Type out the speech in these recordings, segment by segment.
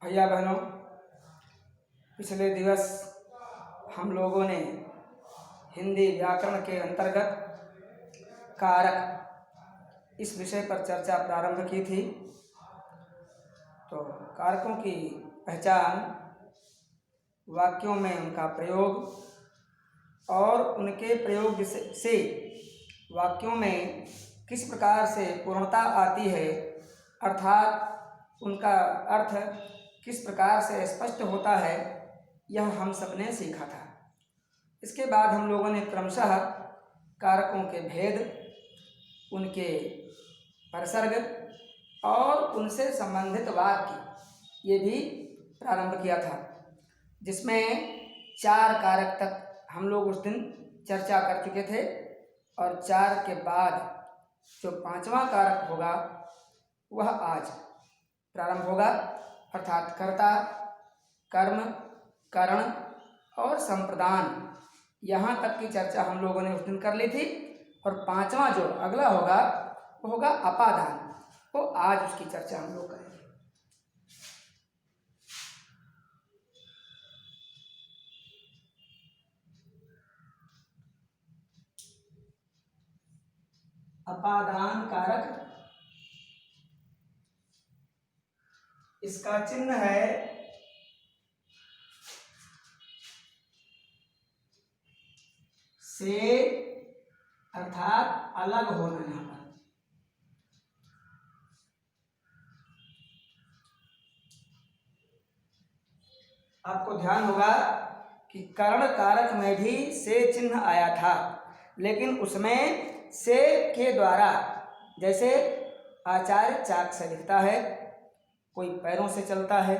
भैया बहनों, पिछले दिवस हम लोगों ने हिंदी व्याकरण के अंतर्गत कारक इस विषय पर चर्चा प्रारंभ की थी। तो कारकों की पहचान, वाक्यों में उनका प्रयोग और उनके प्रयोग से वाक्यों में किस प्रकार से पूर्णता आती है, अर्थात उनका अर्थ किस प्रकार से स्पष्ट होता है, यह हम सब ने सीखा था। इसके बाद हम लोगों ने क्रमशः कारकों के भेद, उनके परसर्ग और उनसे संबंधित वाक्य ये भी प्रारंभ किया था, जिसमें 4 कारक तक हम लोग उस दिन चर्चा कर चुके थे। और 4 के बाद जो 5वां कारक होगा वह आज प्रारंभ होगा, अर्थात कर्ता, कर्म, करण और संप्रदान। यहाँ तक की चर्चा हम लोगों ने उस दिन कर ली थी। और 5वां जो अगला होगा वो होगा अपादान। तो आज उसकी चर्चा हम लोग करेंगे। अपादान कारक, इसका चिन्ह है से, अर्थात अलग होना। यहाँ पर आपको ध्यान होगा कि करण कारक में भी से चिन्ह आया था, लेकिन उसमें से के द्वारा, जैसे आचार्य चाक से लिखता है, कोई पैरों से चलता है,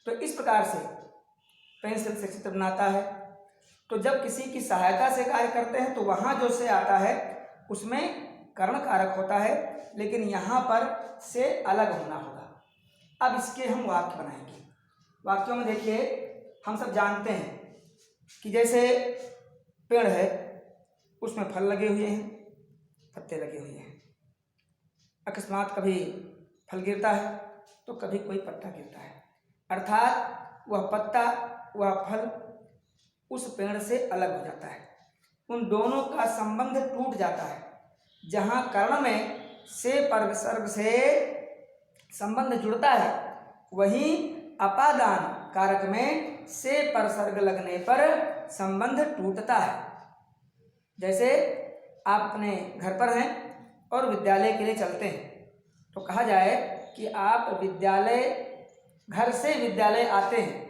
तो इस प्रकार से पेंसिल से चित्र बनाता है। तो जब किसी की सहायता से कार्य करते हैं तो वहाँ जो से आता है उसमें करण कारक होता है, लेकिन यहाँ पर से अलग होना होगा। अब इसके हम वाक्य बनाएंगे। वाक्यों में देखिए, हम सब जानते हैं कि जैसे पेड़ है, उसमें फल लगे हुए हैं, पत्ते लगे हुए हैं। अकस्मात कभी फल गिरता है तो कभी कोई पत्ता गिरता है, अर्थात वह पत्ता, वह फल उस पेड़ से अलग हो जाता है। उन दोनों का संबंध टूट जाता है। जहाँ कर्ण में से परसर्ग से संबंध जुड़ता है, वहीं अपादान कारक में से परसर्ग लगने पर संबंध टूटता है। जैसे आप अपने घर पर हैं और विद्यालय के लिए चलते हैं, तो कहा जाए कि आप विद्यालय, घर से विद्यालय आते हैं,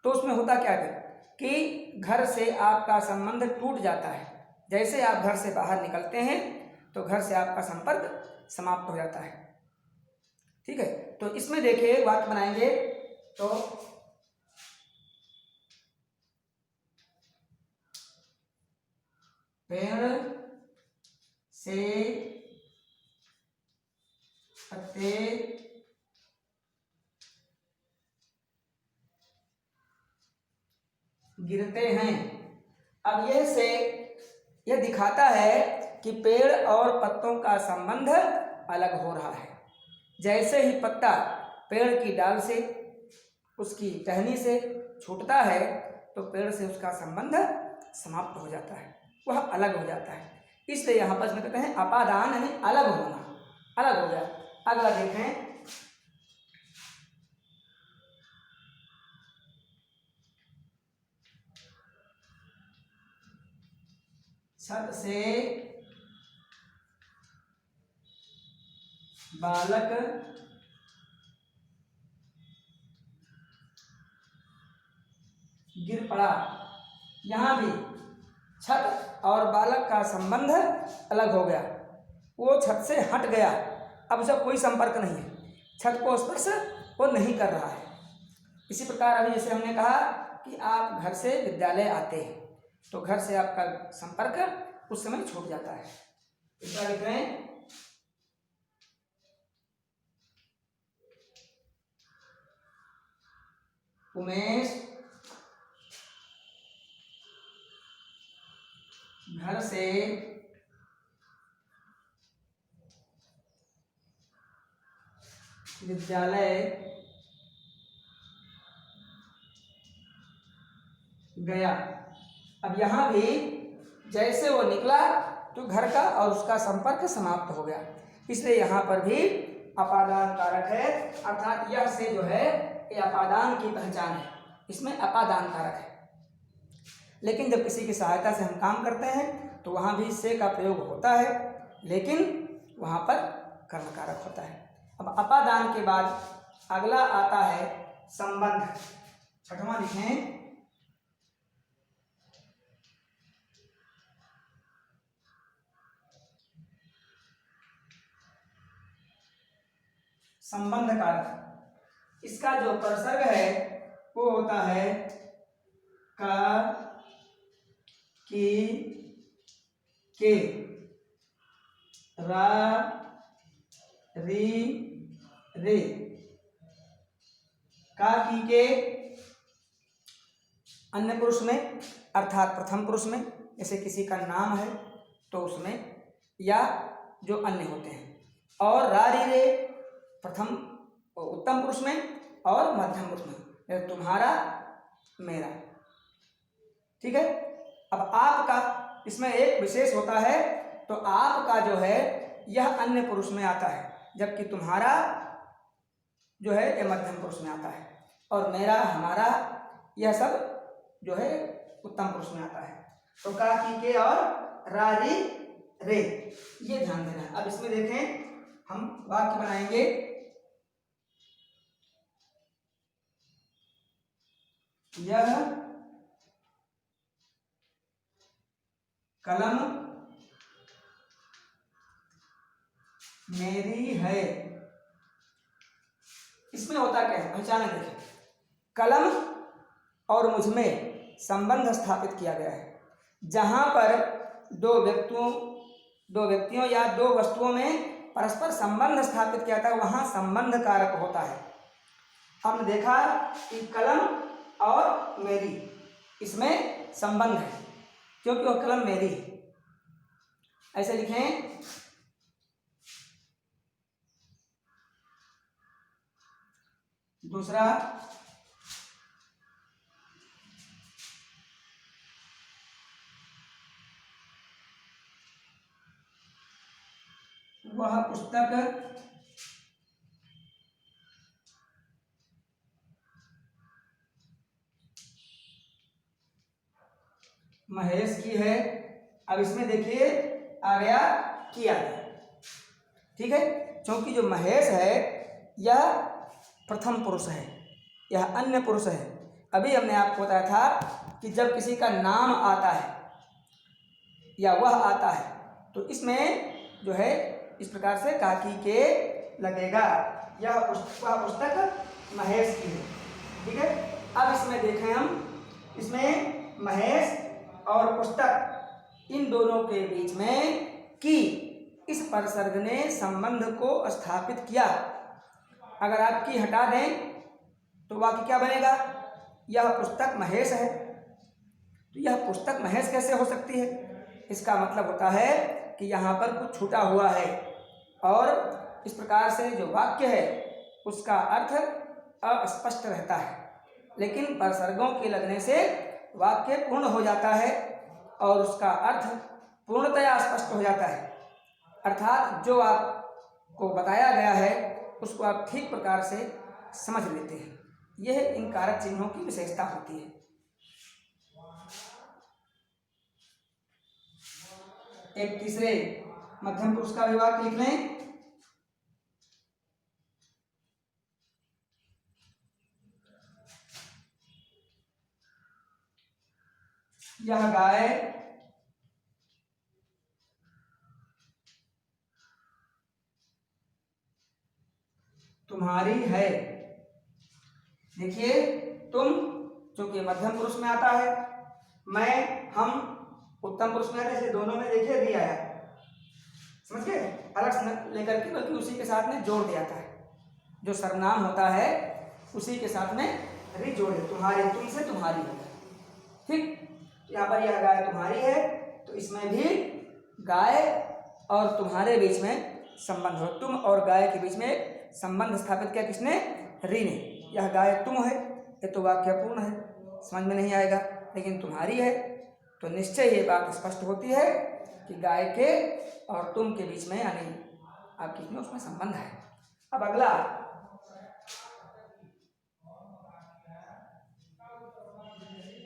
तो उसमें होता क्या है कि घर से आपका संबंध टूट जाता है। जैसे आप घर से बाहर निकलते हैं तो घर से आपका संपर्क समाप्त हो जाता है। ठीक है, तो इसमें देखिए वाक्य बनाएंगे। तो पेड़ से पत्ते गिरते हैं। अब यह दिखाता है कि पेड़ और पत्तों का संबंध अलग हो रहा है। जैसे ही पत्ता पेड़ की डाल से, उसकी टहनी से छूटता है तो पेड़ से उसका संबंध समाप्त हो जाता है, वह अलग हो जाता है। इसलिए यहाँ पर इसमें कहते हैं अपादान, यानी अलग होना, अलग हो गया। अगला देखें, छत से बालक गिर पड़ा। यहाँ भी छत और बालक का संबंध अलग हो गया, वो छत से हट गया, अब उसका कोई संपर्क नहीं है, छत को स्पर्श वो नहीं कर रहा है। इसी प्रकार अभी जैसे हमने कहा कि आप घर से विद्यालय आते हैं तो घर से आपका संपर्क उस समय छूट जाता है। इसका लिख रहे हैं, उमेश घर से विद्यालय गया। अब यहाँ भी जैसे वो निकला तो घर का और उसका संपर्क समाप्त हो गया, इसलिए यहाँ पर भी अपादान कारक है, अर्थात यह से जो है ये अपादान की पहचान है, इसमें अपादान कारक है। लेकिन जब किसी की सहायता से हम काम करते हैं तो वहाँ भी से का प्रयोग होता है, लेकिन वहाँ पर कर्म कारक होता है। अब अपादान के बाद अगला आता है संबंध। छठवां लिखें, संबंध कारक। इसका जो प्रसर्ग है वो होता है का, की, के, रा, री, रे। का, की, के अन्य पुरुष में अर्थात प्रथम पुरुष में, जैसे किसी का नाम है तो उसमें, या जो अन्य होते हैं, और रा, री, रे प्रथम उत्तम पुरुष में और मध्यम पुरुष में, तुम्हारा, मेरा। ठीक है। अब आपका, इसमें एक विशेष होता है, तो आपका जो है यह अन्य पुरुष में आता है, जबकि तुम्हारा जो है यह मध्यम पुरुष में आता है, और मेरा, हमारा यह सब जो है उत्तम पुरुष में आता है। तो का, की, के और रा, री, रे, ये ध्यान देना है। अब इसमें देखें, हम वाक्य बनाएंगे। यह कलम मेरी है। इसमें होता क्या है, पहचाने देखें। कलम और मुझमें संबंध स्थापित किया गया है। जहां पर दो व्यक्तियों या दो वस्तुओं में परस्पर संबंध स्थापित किया था, वहां संबंध कारक होता है। हमने देखा कि कलम और मेरी, इसमें संबंध है क्योंकि वह कलम मेरी है। ऐसे लिखें, दूसरा, वह पुस्तक महेश की है। अब इसमें देखिए आ गया किया, ठीक है, क्योंकि जो महेश है यह प्रथम पुरुष है, यह अन्य पुरुष है। अभी हमने आपको बताया था कि जब किसी का नाम आता है या वह आता है तो इसमें जो है इस प्रकार से काकी के लगेगा, यह पुस्तक महेश की है। ठीक है। अब इसमें देखें हम, इसमें महेश और पुस्तक इन दोनों के बीच में की, इस परसर्ग ने संबंध को स्थापित किया। अगर आप की हटा दें तो वाक्य क्या बनेगा, यह पुस्तक महेश है। तो यह पुस्तक महेश कैसे हो सकती है? इसका मतलब होता है कि यहाँ पर कुछ छूटा हुआ है, और इस प्रकार से जो वाक्य है उसका अर्थ अस्पष्ट रहता है, लेकिन परसर्गों के लगने से वाक्य पूर्ण हो जाता है और उसका अर्थ पूर्णतया स्पष्ट हो जाता है। अर्थात जो आपको बताया गया है उसको आप ठीक प्रकार से समझ लेते हैं। यह इन कारक चिन्हों की विशेषता होती है। एक तीसरे मध्यम पुरुष का विभाग लिख लें। यह गाय तुम्हारी है। देखिए, तुम चूंकि मध्यम पुरुष में आता है, मैं, हम उत्तम पुरुष में आता है, जैसे दोनों में देखिए री आया, समझ गए, अलग लेकर के, बल्कि उसी के साथ में जोड़ दिया था। जो सर्वनाम होता है उसी के साथ में री जोड़ दे, तुम्हारे, तुमसे तुम्हारी होगा। ठीक, यहाँ पर यह गाय तुम्हारी है तो इसमें भी गाय और तुम्हारे बीच में संबंध हो, तुम और गाय के बीच में संबंध स्थापित किया किसने? री ने। यह गाय तुम है, ये तो वाक्य पूर्ण है, समझ में नहीं आएगा। लेकिन तुम्हारी है, तो निश्चय ये बात स्पष्ट होती है कि गाय के और तुम के बीच में यानी आपकी में उसमें संबंध है। अब अगला,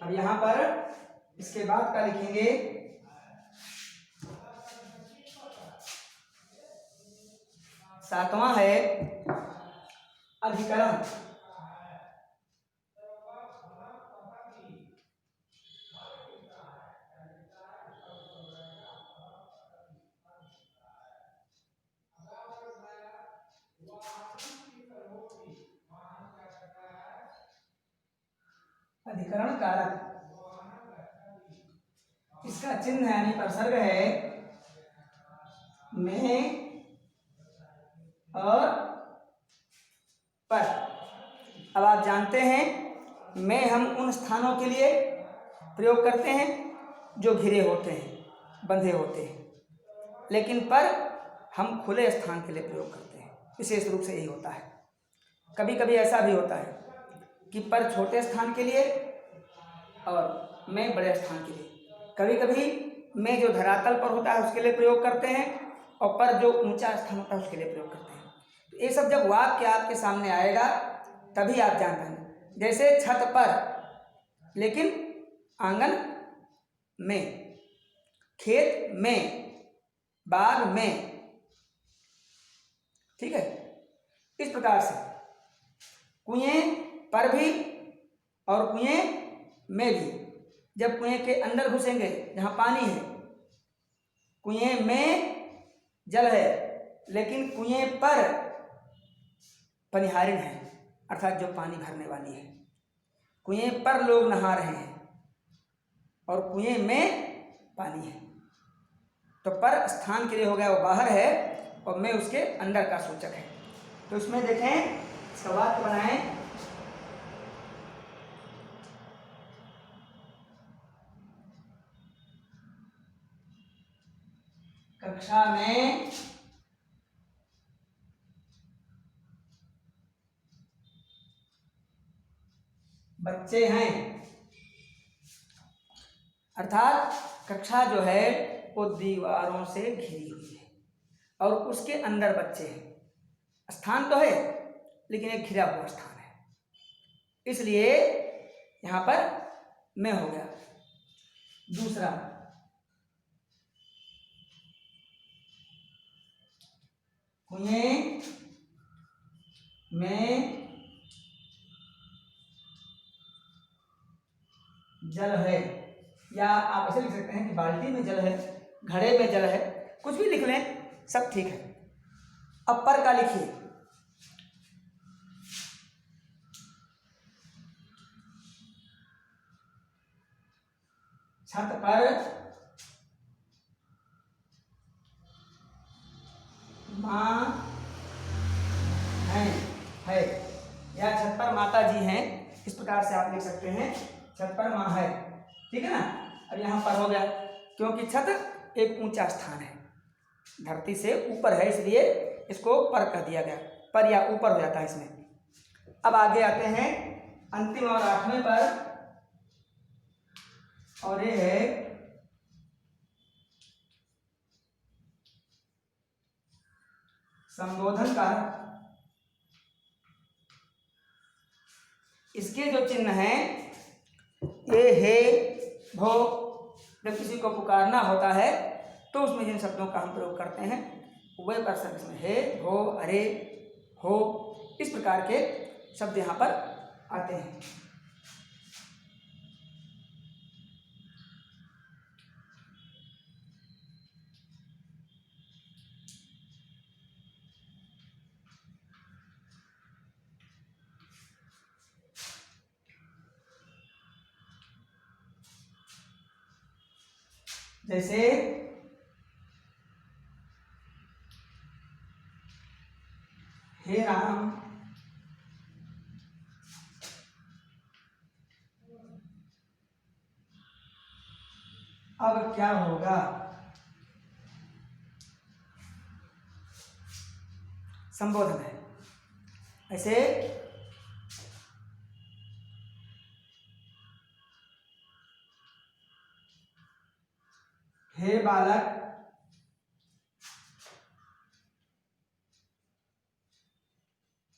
अब यहां पर इसके बाद क्या लिखेंगे, सातवां है अधिकरण। अधिकरण कारक, इसका चिन्ह यानी प्रसर्ग है में और पर। अब आप जानते हैं में हम उन स्थानों के लिए प्रयोग करते हैं जो घिरे होते हैं, बंधे होते हैं, लेकिन पर हम खुले स्थान के लिए प्रयोग करते हैं। विशेष रूप से यही होता है। कभी कभी ऐसा भी होता है कि पर छोटे स्थान के लिए और में बड़े स्थान के लिए। कभी कभी में जो धरातल पर होता है उसके लिए प्रयोग करते हैं और पर जो ऊंचा स्थान होता है उसके लिए प्रयोग करते हैं। तो ये सब जब वाक्य आपके सामने आएगा तभी आप जान पाएंगे। जैसे छत पर, लेकिन आंगन में, खेत में, बाग में, ठीक है। इस प्रकार से कुएं पर भी और कुएं में भी। जब कुएं के अंदर घुसेंगे जहां पानी है, कुएं में जल है लेकिन कुएं पर पनिहारिन है, अर्थात जो पानी भरने वाली है। कुएं पर लोग नहा रहे हैं और कुएं में पानी है। तो पर स्थान के लिए हो गया, वो बाहर है, और में उसके अंदर का सूचक है। तो इसमें देखें, इसका वाक्य बनाएं, कक्षा में बच्चे हैं, अर्थात कक्षा जो है वो दीवारों से घिरी हुई है और उसके अंदर बच्चे हैं। स्थान तो है लेकिन एक घिरा हुआ स्थान है, इसलिए यहां पर में हो गया। दूसरा, कुएं में जल है, या आप ऐसे लिख सकते हैं कि बाल्टी में जल है, घड़े में जल है, कुछ भी लिख लें, सब ठीक है। अब पर का लिखिए, छत पर माँ है, या छत पर माता जी हैं, इस प्रकार से आप लिख सकते हैं, छत पर माँ है, ठीक है ना। अब यहाँ पर हो गया, क्योंकि छत एक ऊंचा स्थान है, धरती से ऊपर है, इसलिए इसको पर कह दिया गया, पर या ऊपर हो जाता है इसमें। अब आगे आते हैं अंतिम और आठवें पर, और ये है संबोधन कारक। इसके जो चिन्ह हैं, ये हे, भो, जब किसी को पुकारना होता है तो उसमें जिन शब्दों का हम प्रयोग करते हैं वह प्रसंग इसमें हे, भो, अरे, हो, इस प्रकार के शब्द यहाँ पर आते हैं। जैसे हे राम, अब क्या होगा, संबोधन है। ऐसे हे बालक,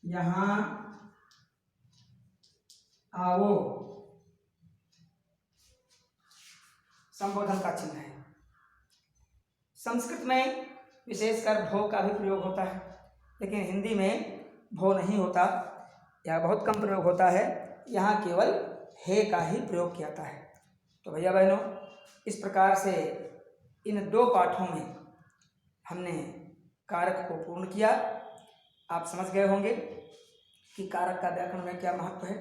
यहाँ आओ, संबोधन का चिन्ह है। संस्कृत में विशेषकर भो का भी प्रयोग होता है, लेकिन हिंदी में भो नहीं होता या बहुत कम प्रयोग होता है। यहाँ केवल हे का ही प्रयोग किया जाता है। तो भैया बहनों, इस प्रकार से इन दो पाठों में हमने कारक को पूर्ण किया। आप समझ गए होंगे कि कारक का व्याकरण में क्या महत्व है,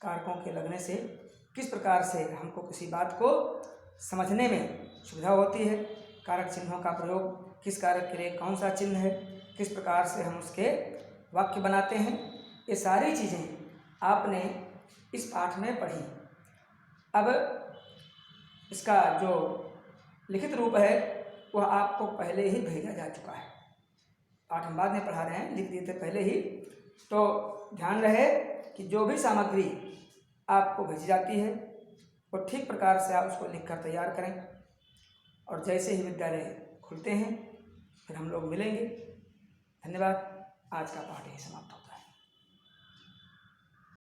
कारकों के लगने से किस प्रकार से हमको किसी बात को समझने में सुविधा होती है, कारक चिन्हों का प्रयोग किस कारक के लिए कौन सा चिन्ह है, किस प्रकार से हम उसके वाक्य बनाते हैं, ये सारी चीज़ें आपने इस पाठ में पढ़ी। अब इसका जो लिखित रूप है वह आपको पहले ही भेजा जा चुका है। पाठ हम बाद में पढ़ा रहे हैं, लिख दिए थे पहले ही। तो ध्यान रहे कि जो भी सामग्री आपको भेजी जाती है वो ठीक प्रकार से आप उसको लिखकर तैयार करें, और जैसे ही विद्यालय खुलते हैं फिर हम लोग मिलेंगे। धन्यवाद। आज का पाठ यही समाप्त।